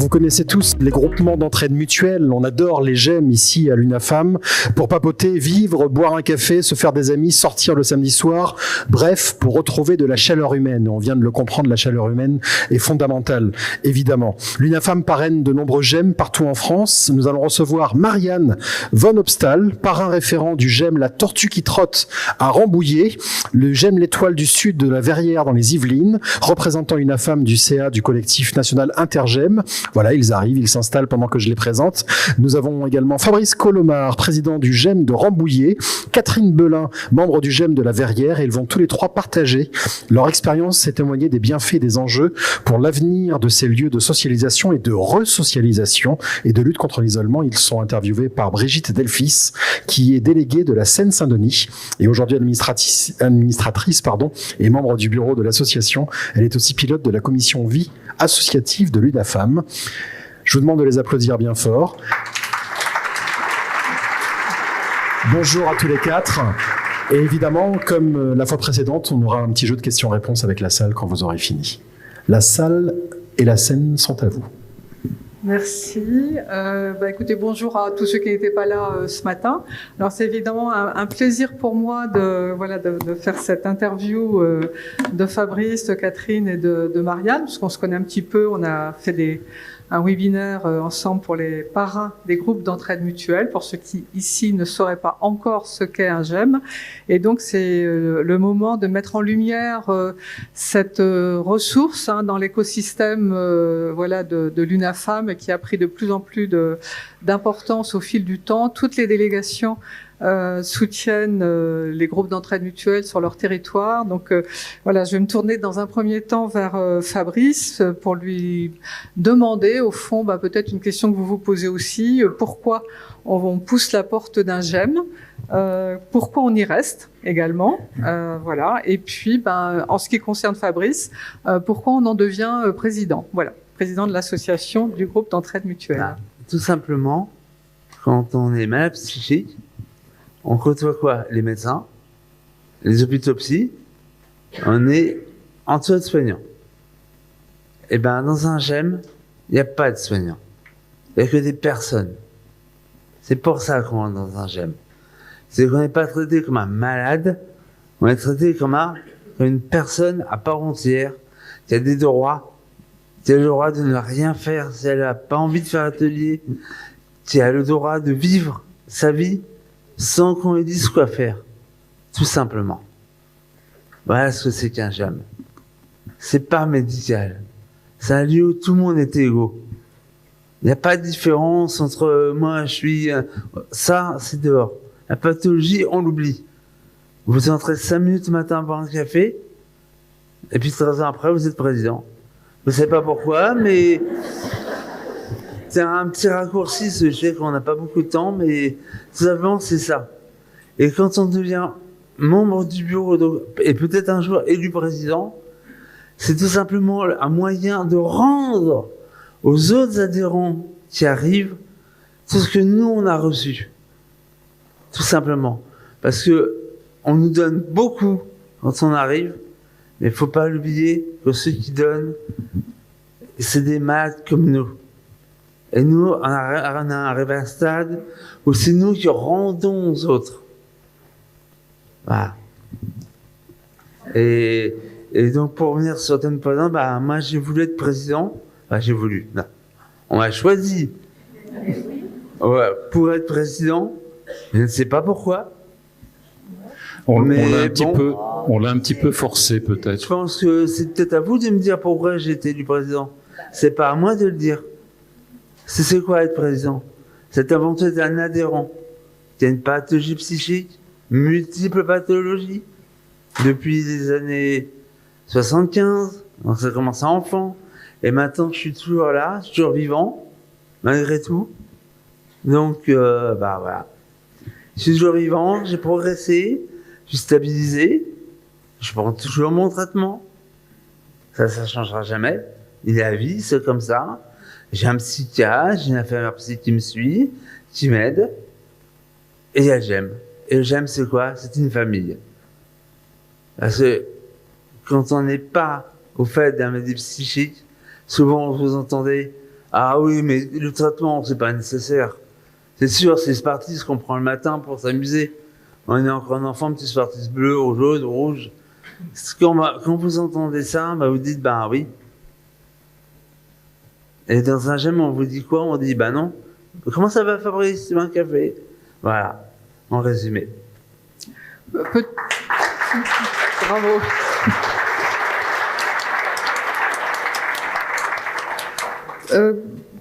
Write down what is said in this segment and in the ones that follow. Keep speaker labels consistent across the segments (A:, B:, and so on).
A: vous connaissez tous les groupements d'entraide mutuelle. On adore les GEM ici à l'UNAFAM pour papoter, vivre, boire un café, se faire des amis, sortir le samedi soir. Bref, pour retrouver de la chaleur humaine. On vient de le comprendre, la chaleur humaine est fondamentale, évidemment. L'UNAFAM parraine de nombreux GEM partout en France. Nous allons recevoir Marianne Von Obstal, parrain référent du GEM La Tortue qui trotte à Rambouillet, le GEM L'Étoile du Sud de la Verrière dans les Yvelines, représentant l'UNAFAM du CA du collectif national Intergem. Voilà, ils arrivent, ils s'installent pendant que je les présente. Nous avons également Fabrice Colomard, président du GEM de Rambouillet, Catherine Belin, membre du GEM de la Verrière, et ils vont tous les trois partager leur expérience et témoigner des bienfaits et des enjeux pour l'avenir de ces lieux de socialisation et de resocialisation et de lutte contre l'isolement. Ils sont interviewés par Brigitte Delphis, qui est déléguée de la Seine-Saint-Denis et aujourd'hui administratrice et membre du bureau de l'association. Elle est aussi pilote de la commission vie associative de l'UNAFAM. Je vous demande de les applaudir bien fort. Bonjour à tous les quatre. Et évidemment, comme la fois précédente, on aura un petit jeu de questions-réponses avec la salle quand vous aurez fini. La salle et la scène sont à vous.
B: Merci. Écoutez, bonjour à tous ceux qui n'étaient pas là ce matin. Alors c'est évidemment un plaisir pour moi de faire cette interview de Fabrice, de Catherine et de Marianne, parce qu'on se connaît un petit peu. On a fait un webinaire ensemble pour les parrains des groupes d'entraide mutuelle, pour ceux qui ici ne sauraient pas encore ce qu'est un GEM. Et donc c'est le moment de mettre en lumière cette ressource dans l'écosystème de l'UNAFAM, qui a pris de plus en plus d'importance au fil du temps. Toutes les délégations soutiennent les groupes d'entraide mutuelle sur leur territoire. Donc je vais me tourner dans un premier temps vers Fabrice pour lui demander, au fond, peut-être une question que vous vous posez aussi, pourquoi on pousse la porte d'un GEM, pourquoi on y reste également, et puis en ce qui concerne Fabrice, pourquoi on en devient président, président de l'association du groupe d'entraide mutuelle.
C: Tout simplement, quand on est malade psychique, on côtoie quoi? Les médecins, les hôpitaux psy, on est entouré de soignants. Et dans un GEM, il n'y a pas de soignants. Il n'y a que des personnes. C'est pour ça qu'on est dans un GEM. C'est qu'on n'est pas traité comme un malade, on est traité comme une personne à part entière, qui a des droits, qui a le droit de ne rien faire si elle n'a pas envie de faire atelier, qui a le droit de vivre sa vie sans qu'on lui dise quoi faire, tout simplement. Voilà ce que c'est qu'un GEM. C'est pas médical. C'est un lieu où tout le monde est égaux. Il n'y a pas de différence entre moi, je suis... Ça, c'est dehors. La pathologie, on l'oublie. Vous entrez 5 minutes le matin boire un café, et puis 3 ans après, vous êtes président. Je ne sais pas pourquoi, mais... C'est un petit raccourci, je sais qu'on n'a pas beaucoup de temps, mais tout simplement, c'est ça. Et quand on devient membre du bureau, et peut-être un jour élu président, c'est tout simplement un moyen de rendre aux autres adhérents qui arrivent tout ce que nous, on a reçu. Tout simplement. Parce que on nous donne beaucoup quand on arrive, mais il ne faut pas l'oublier que ceux qui donnent, c'est des malades comme nous. Et nous, on arrivé à un stade où c'est nous qui rendons aux autres. Voilà. Et donc, pour revenir sur ton président, moi, j'ai voulu être président. J'ai voulu. Non. On m'a choisi pour être président. Je ne sais pas pourquoi.
D: On l'a un petit peu forcé, peut-être.
C: Je pense que c'est peut-être à vous de me dire pourquoi j'ai été élu président. C'est pas à moi de le dire. C'est quoi être président? C'est avant tout un adhérent qui a une pathologie psychique, multiples pathologies, depuis les années 75, donc ça commence à enfant, et maintenant je suis toujours là, je suis toujours vivant, malgré tout. Donc, voilà. Je suis toujours vivant, j'ai progressé, je suis stabilisé, je prends toujours mon traitement. Ça changera jamais. Il est à vie, c'est comme ça. J'ai un psychiatre, j'ai une infirmière psy qui me suit, qui m'aide. Et il y a le GEM. Et le GEM, c'est quoi? C'est une famille. Parce que quand on n'est pas au fait d'un maladie psychique, souvent vous entendez « Ah oui, mais le traitement, c'est pas nécessaire. C'est sûr, c'est Smarties qu'on prend le matin pour s'amuser. On est encore un enfant, petit Smarties bleu, ou jaune, ou rouge. Quand vous entendez ça, vous dites, oui. Et dans un gemme, on vous dit quoi? On dit, non. Comment ça va, Fabrice? Tu veux un café? Voilà, en résumé.
B: Bravo.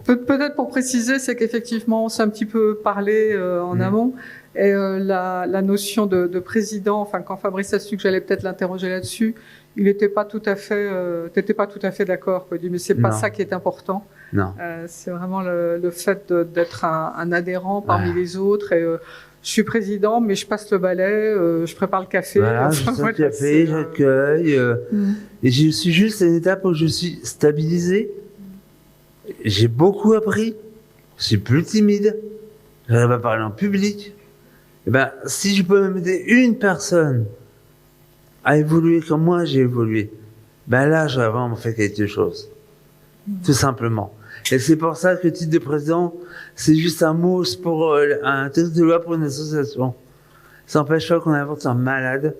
B: Peut-être pour préciser, c'est qu'effectivement, on s'est un petit peu parlé en amont. Et la notion de président, enfin, quand Fabrice a su que j'allais peut-être l'interroger là-dessus, il n'était pas tout à fait, t'étais pas tout à fait d'accord. Il dit, mais c'est pas ça qui est important.
C: Non.
B: C'est vraiment le fait d'être un adhérent parmi les autres. Et je suis président, mais je passe le balai, je prépare le café.
C: Voilà, je sers le café, j'accueille. Et je suis juste à une étape où je suis stabilisé. J'ai beaucoup appris. Je suis plus timide. J'arrive à parler en public. Si je peux m'aider une personne à évoluer comme moi j'ai évolué, là, j'aurais vraiment fait quelque chose. Tout simplement. Et c'est pour ça que le titre de président, c'est juste un mot pour un texte de loi pour une association. Ça n'empêche pas qu'on invente un malade.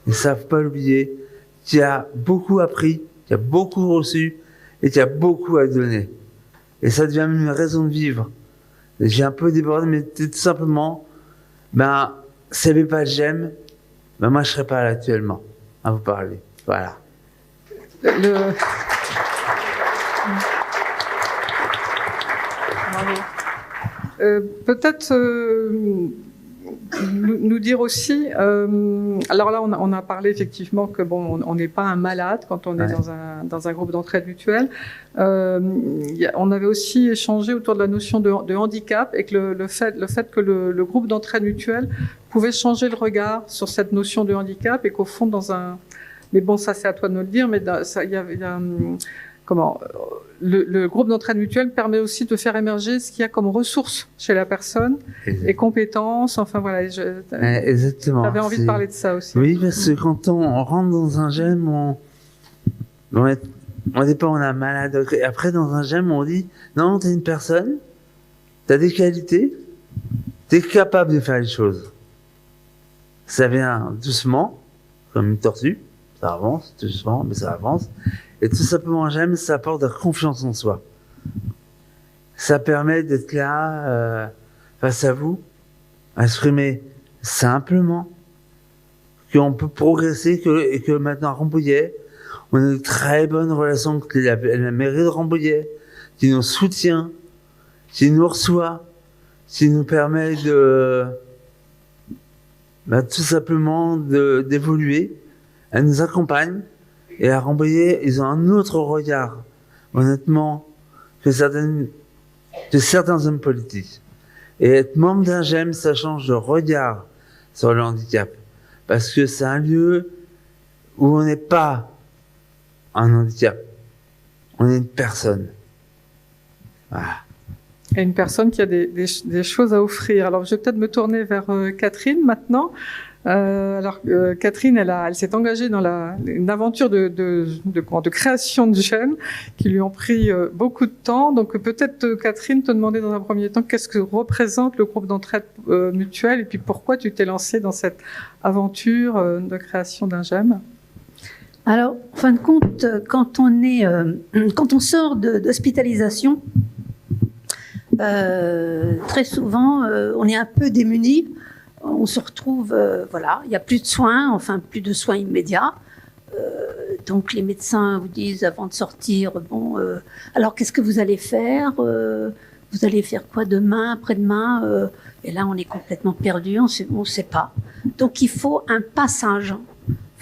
C: Ils ne savent pas l'oublier. Qui a beaucoup appris, qui a beaucoup reçu et qui a beaucoup à donner. Et ça devient même une raison de vivre. J'ai un peu débordé, mais tout simplement, s'il n'y avait pas de GEM, moi je serais pas là actuellement à vous parler. Voilà.
B: Peut-être nous dire aussi, alors là on a parlé effectivement que on n'est pas un malade quand on est dans un groupe d'entraide mutuelle. On avait aussi échangé autour de la notion de handicap et que le fait que le groupe d'entraide mutuelle pouvait changer le regard sur cette notion de handicap et qu'au fond mais ça c'est à toi de nous le dire, mais il y a le groupe d'entraide mutuelle permet aussi de faire émerger ce qu'il y a comme ressources chez la personne et compétences. Enfin voilà.
C: Exactement.
B: J'avais envie de parler de ça aussi.
C: Oui, parce que quand on rentre dans un GEM, on dit pas on est malade. Après dans un GEM, on dit non, t'es une personne, t'as des qualités, t'es capable de faire les choses. Ça vient doucement, comme une tortue. Ça avance doucement, mais ça avance. Et tout simplement, GEM, ça apporte de la confiance en soi. Ça permet d'être là, face à vous, à exprimer simplement qu'on peut progresser et que maintenant à Rambouillet, on a une très bonne relation avec la mairie de Rambouillet, qui nous soutient, qui nous reçoit, qui nous permet tout simplement d'évoluer. Elle nous accompagne. Et à Rambouillet, ils ont un autre regard, honnêtement, que certains hommes politiques. Et être membre d'un GEM, ça change de regard sur le handicap. Parce que c'est un lieu où on n'est pas un handicap. On est une personne. Voilà.
B: Et une personne qui a des choses à offrir. Alors, je vais peut-être me tourner vers Catherine maintenant. Catherine, elle s'est engagée dans une aventure de création de GEM qui lui ont pris beaucoup de temps. Donc peut-être Catherine, te demander dans un premier temps qu'est-ce que représente le groupe d'entraide mutuelle et puis pourquoi tu t'es lancée dans cette aventure de création d'un GEM.
E: Alors, en fin de compte, quand on sort d'hospitalisation, très souvent, on est un peu démunis. On se retrouve, il n'y a plus de soins, plus de soins immédiats. Donc les médecins vous disent avant de sortir, alors qu'est-ce que vous allez faire? Vous allez faire quoi demain, après-demain? Et là, on est complètement perdu, on ne sait pas. Donc il faut un passage,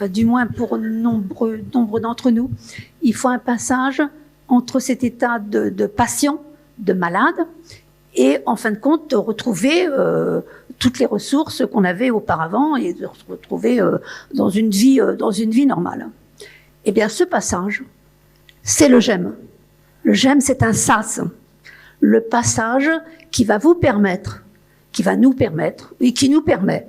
E: du moins pour nombre d'entre nous, il faut un passage entre cet état de patient, de malade, et en fin de compte, de retrouver toutes les ressources qu'on avait auparavant et de se retrouver dans une vie normale. Eh bien, ce passage, c'est le GEM. Le GEM, c'est un sas. Le passage qui va nous permettre et qui nous permet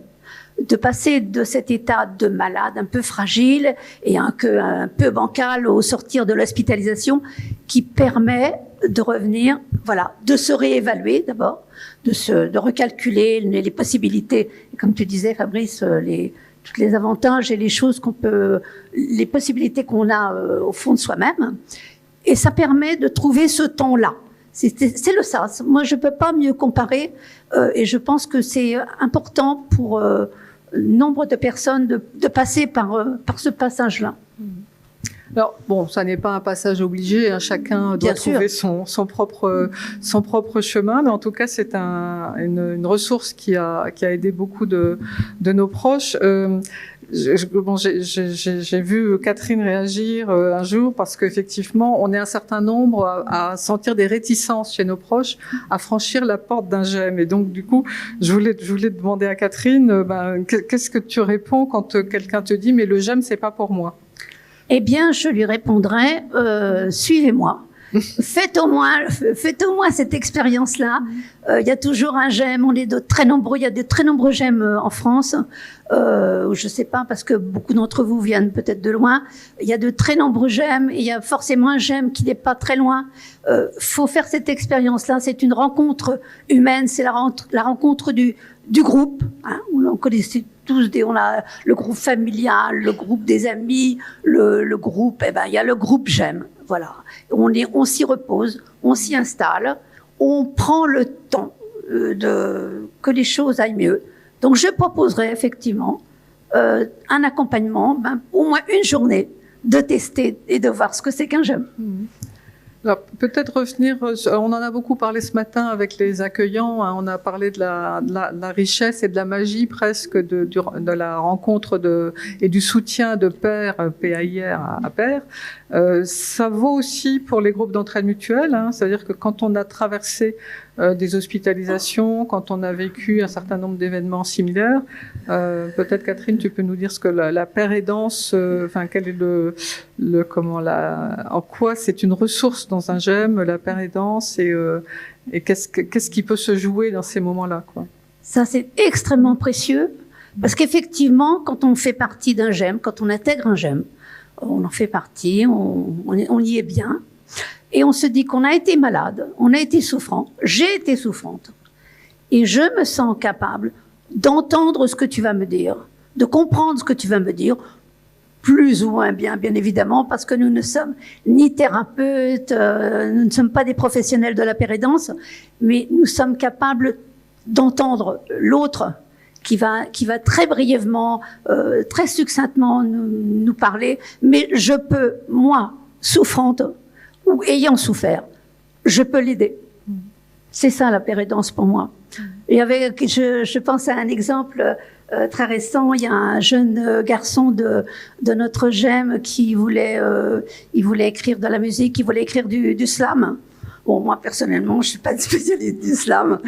E: de passer de cet état de malade un peu fragile et un peu bancal au sortir de l'hospitalisation, qui permet de revenir voilà, de se réévaluer d'abord, de recalculer les possibilités. Et comme tu disais, Fabrice, tous les avantages et les choses les possibilités qu'on a au fond de soi-même. Et ça permet de trouver ce ton-là. C'est le sas. Moi, je peux pas mieux comparer, et je pense que c'est important pour nombre de personnes de passer par ce passage-là.
B: Alors bon, ça n'est pas un passage obligé, hein, chacun doit trouver son propre chemin, mais en tout cas c'est une ressource qui a aidé beaucoup de nos proches. J'ai vu Catherine réagir un jour parce qu'effectivement on est un certain nombre à sentir des réticences chez nos proches à franchir la porte d'un j'aime, et donc du coup je voulais demander à Catherine, qu'est-ce que tu réponds quand quelqu'un te dit mais le j'aime c'est pas pour moi?
E: Eh bien, je lui répondrai, suivez-moi. Faites au moins cette expérience-là. Il y a toujours un j'aime. On est très nombreux. Il y a de très nombreux j'aime en France. Je sais pas, parce que beaucoup d'entre vous viennent peut-être de loin. Il y a de très nombreux j'aime. Il y a forcément un j'aime qui n'est pas très loin. Faut faire cette expérience-là. C'est une rencontre humaine. C'est la rencontre du groupe. Hein, où on connaît tous on a le groupe familial, le groupe des amis, le groupe. Il y a le groupe j'aime. Voilà. On s'y repose, on s'y installe, on prend le temps que les choses aillent mieux. Donc je proposerais effectivement un accompagnement, au moins une journée, de tester et de voir ce que c'est qu'un j'aime.
B: Alors, peut-être revenir, on en a beaucoup parlé ce matin avec les accueillants, hein, on a parlé de la richesse et de la magie presque de la rencontre et du soutien de pairs, PAIR à pairs. Ça vaut aussi pour les groupes d'entraide mutuelle, hein, c'est-à-dire que quand on a traversé des hospitalisations, quand on a vécu un certain nombre d'événements similaires, peut-être Catherine, tu peux nous dire ce que la paire aidance, quel est en quoi c'est une ressource dans un j'aime, la paire aidance, et qu'est-ce qui peut se jouer dans ces moments-là, quoi.
E: Ça, c'est extrêmement précieux, parce qu'effectivement, quand on fait partie d'un j'aime, quand on intègre un j'aime, on en fait partie, on y est bien. Et on se dit qu'on a été malade, on a été souffrant, j'ai été souffrante. Et je me sens capable d'entendre ce que tu vas me dire, de comprendre ce que tu vas me dire, plus ou moins bien évidemment, parce que nous ne sommes ni thérapeutes, nous ne sommes pas des professionnels de la paire aidance, mais nous sommes capables d'entendre l'autre qui va très brièvement, très succinctement nous parler, mais je peux, moi, souffrante, ou ayant souffert, je peux l'aider. C'est ça la paire aidance pour moi. Je pense à un exemple très récent. Il y a un jeune garçon de notre GEM qui voulait écrire de la musique, qui voulait écrire du slam. Bon, moi personnellement, je suis pas spécialiste du slam,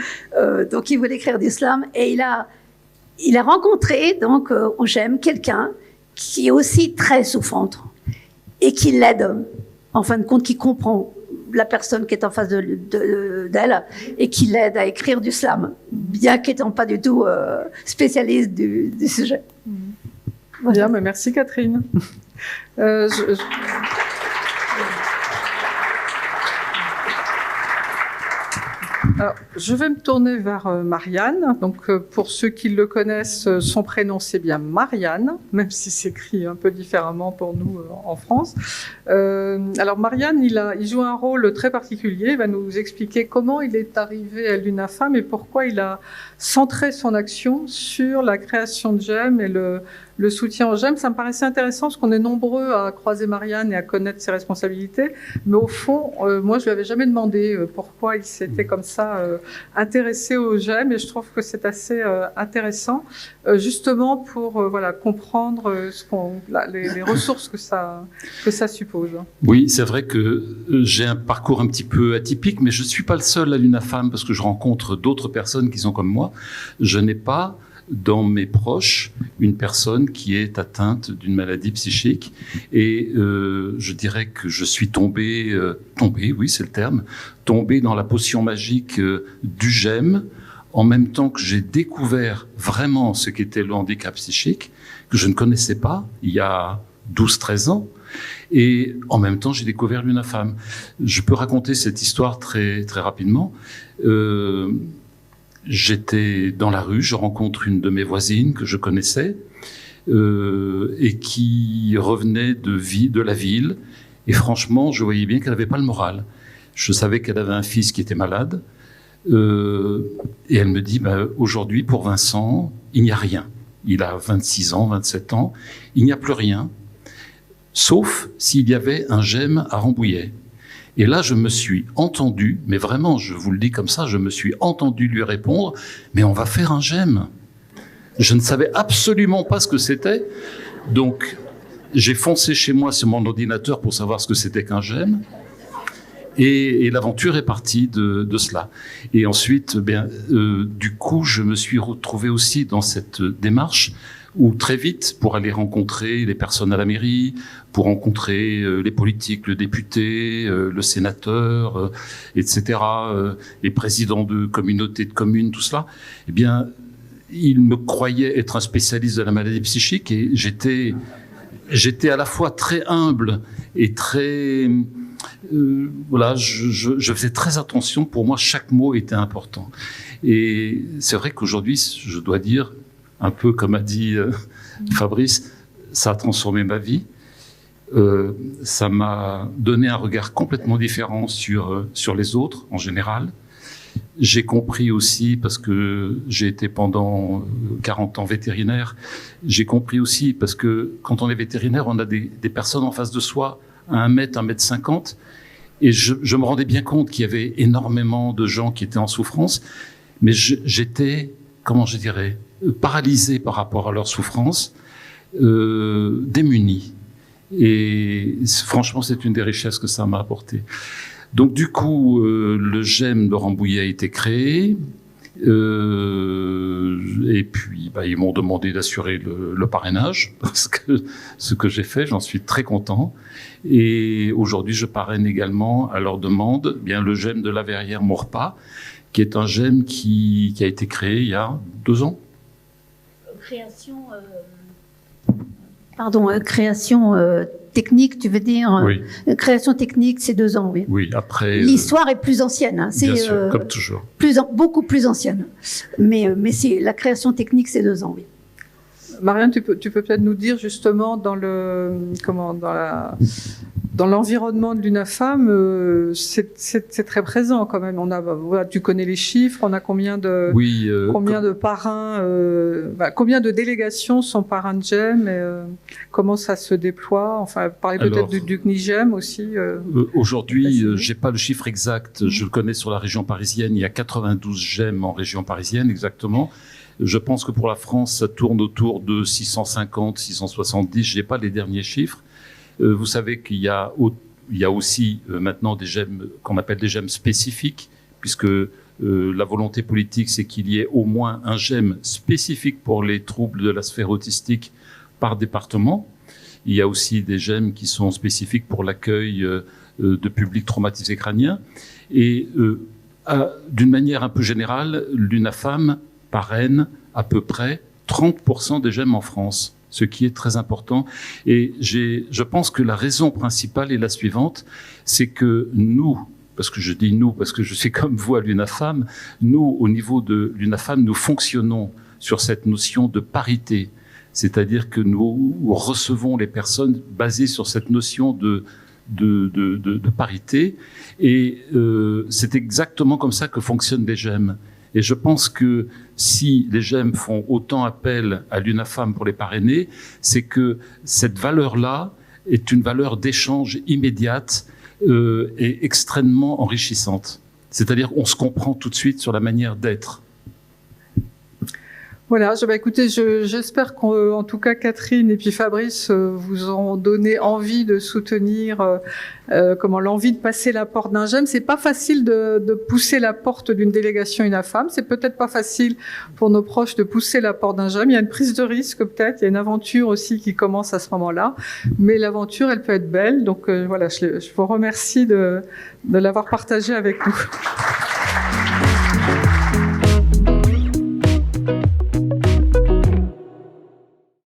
E: donc il voulait écrire du slam, et il a rencontré donc au GEM quelqu'un qui est aussi très souffrante et qui l'aide. En fin de compte, qui comprend la personne qui est en face d'elle et qui l'aide à écrire du slam, bien qu'étant pas du tout spécialiste du sujet.
B: Voilà. Bien, mais merci Catherine. Alors, je vais me tourner vers Marianne. Donc, pour ceux qui le connaissent, son prénom c'est bien Marianne, même si c'est écrit un peu différemment pour nous en France. Alors, Marianne, il joue un rôle très particulier. Il va nous expliquer comment il est arrivé à l'UNAFAM et pourquoi il a centré son action sur la création de GEM et le soutien aux GEM. Ça me paraissait intéressant parce qu'on est nombreux à croiser Marianne et à connaître ses responsabilités. Mais au fond, moi, je lui avais jamais demandé pourquoi il s'était comme ça intéressé aux GEM, et je trouve que c'est assez intéressant, justement pour comprendre les ressources que ça suppose.
D: Oui, c'est vrai que j'ai un parcours un petit peu atypique, mais je ne suis pas le seul à l'UNAFAM parce que je rencontre d'autres personnes qui sont comme moi. Je n'ai pas dans mes proches une personne qui est atteinte d'une maladie psychique, et je dirais que je suis tombé, oui c'est le terme, tombé dans la potion magique du GEM, en même temps que j'ai découvert vraiment ce qu'était le handicap psychique, que je ne connaissais pas il y a 12-13 ans. Et en même temps, j'ai découvert l'UNAFAM. Je peux raconter cette histoire très, très rapidement. J'étais dans la rue, je rencontre une de mes voisines que je connaissais et qui revenait de la ville. Et franchement, je voyais bien qu'elle n'avait pas le moral. Je savais qu'elle avait un fils qui était malade. Et elle me dit, aujourd'hui, pour Vincent, il n'y a rien. Il a 26 ans, 27 ans. Il n'y a plus rien, sauf s'il y avait un GEM à Rambouillet. Et là, je me suis entendu, mais vraiment, je vous le dis comme ça, je me suis entendu lui répondre, mais on va faire un GEM. Je ne savais absolument pas ce que c'était. Donc, j'ai foncé chez moi sur mon ordinateur pour savoir ce que c'était qu'un GEM. Et l'aventure est partie de cela. Et ensuite, du coup, je me suis retrouvé aussi dans cette démarche où très vite, pour aller rencontrer les personnes à la mairie, pour rencontrer les politiques, le député, le sénateur, etc., les présidents de communautés de communes, tout cela, eh bien, ils me croyaient être un spécialiste de la maladie psychique et j'étais à la fois très humble et très... voilà, je faisais très attention. Pour moi, chaque mot était important. Et c'est vrai qu'aujourd'hui, je dois dire, un peu comme a dit Fabrice, ça a transformé ma vie. Ça m'a donné un regard complètement différent sur les autres, en général. J'ai compris aussi, parce que j'ai été pendant 40 ans vétérinaire, j'ai compris aussi, parce que quand on est vétérinaire, on a des personnes en face de soi à 1 mètre, 1 mètre 50. Et je me rendais bien compte qu'il y avait énormément de gens qui étaient en souffrance, mais j'étais, comment je dirais, paralysé par rapport à leur souffrance, démuni. Et franchement, c'est une des richesses que ça m'a apporté. Donc du coup, le GEM de Rambouillet a été créé. Et puis, ils m'ont demandé d'assurer le parrainage, ce que j'ai fait, j'en suis très content. Et aujourd'hui, je parraine également, à leur demande, le GEM de la Verrière-Maurepas, qui est un GEM qui a été créé il y a 2 ans.
E: Création technique, tu veux dire?
D: Oui.
E: Création technique, c'est 2 ans, oui.
D: Oui, après...
E: L'histoire est plus ancienne. Hein.
D: Bien sûr, comme toujours.
E: Beaucoup plus ancienne. Mais la création technique, c'est 2 ans, oui.
B: Marianne, tu peux peut-être nous dire justement dans l'environnement de l'UNAFAM, c'est très présent quand même. Tu connais les chiffres, on a combien de parrains, combien de délégations sont parrains de GEM et comment ça se déploie. Enfin, parler peut-être du CNIGEM aussi.
D: Aujourd'hui, j'ai pas le chiffre exact. Je le connais sur la région parisienne. Il y a 92 GEM en région parisienne exactement. Je pense que pour la France, ça tourne autour de 650, 670. Je n'ai pas les derniers chiffres. Vous savez qu'il y a aussi maintenant des GEM qu'on appelle des GEM spécifiques, puisque la volonté politique, c'est qu'il y ait au moins un GEM spécifique pour les troubles de la sphère autistique par département. Il y a aussi des GEM qui sont spécifiques pour l'accueil de publics traumatisés crâniens. Et d'une manière un peu générale, l'UNAFAM parraine à peu près 30% des GEM en France, ce qui est très important. Et je pense que la raison principale est la suivante, c'est que nous, parce que je dis nous, parce que je suis comme vous à l'UNAFAM, nous, au niveau de l'UNAFAM, nous fonctionnons sur cette notion de parité, c'est-à-dire que nous recevons les personnes basées sur cette notion de parité, et c'est exactement comme ça que fonctionnent les GEM. Et je pense que si les GEM font autant appel à l'UNAFAM pour les parrainer, c'est que cette valeur-là est une valeur d'échange immédiate et extrêmement enrichissante. C'est-à-dire on se comprend tout de suite sur la manière d'être.
B: Voilà, écoutez, j'espère qu'en tout cas Catherine et puis Fabrice vous ont donné envie de soutenir l'envie de passer la porte d'un GEM. C'est pas facile de pousser la porte d'une délégation UNAFAM, c'est peut-être pas facile pour nos proches de pousser la porte d'un GEM. Il y a une prise de risque peut-être, il y a une aventure aussi qui commence à ce moment-là, mais l'aventure elle peut être belle. Donc voilà, je vous remercie de l'avoir partagée avec nous.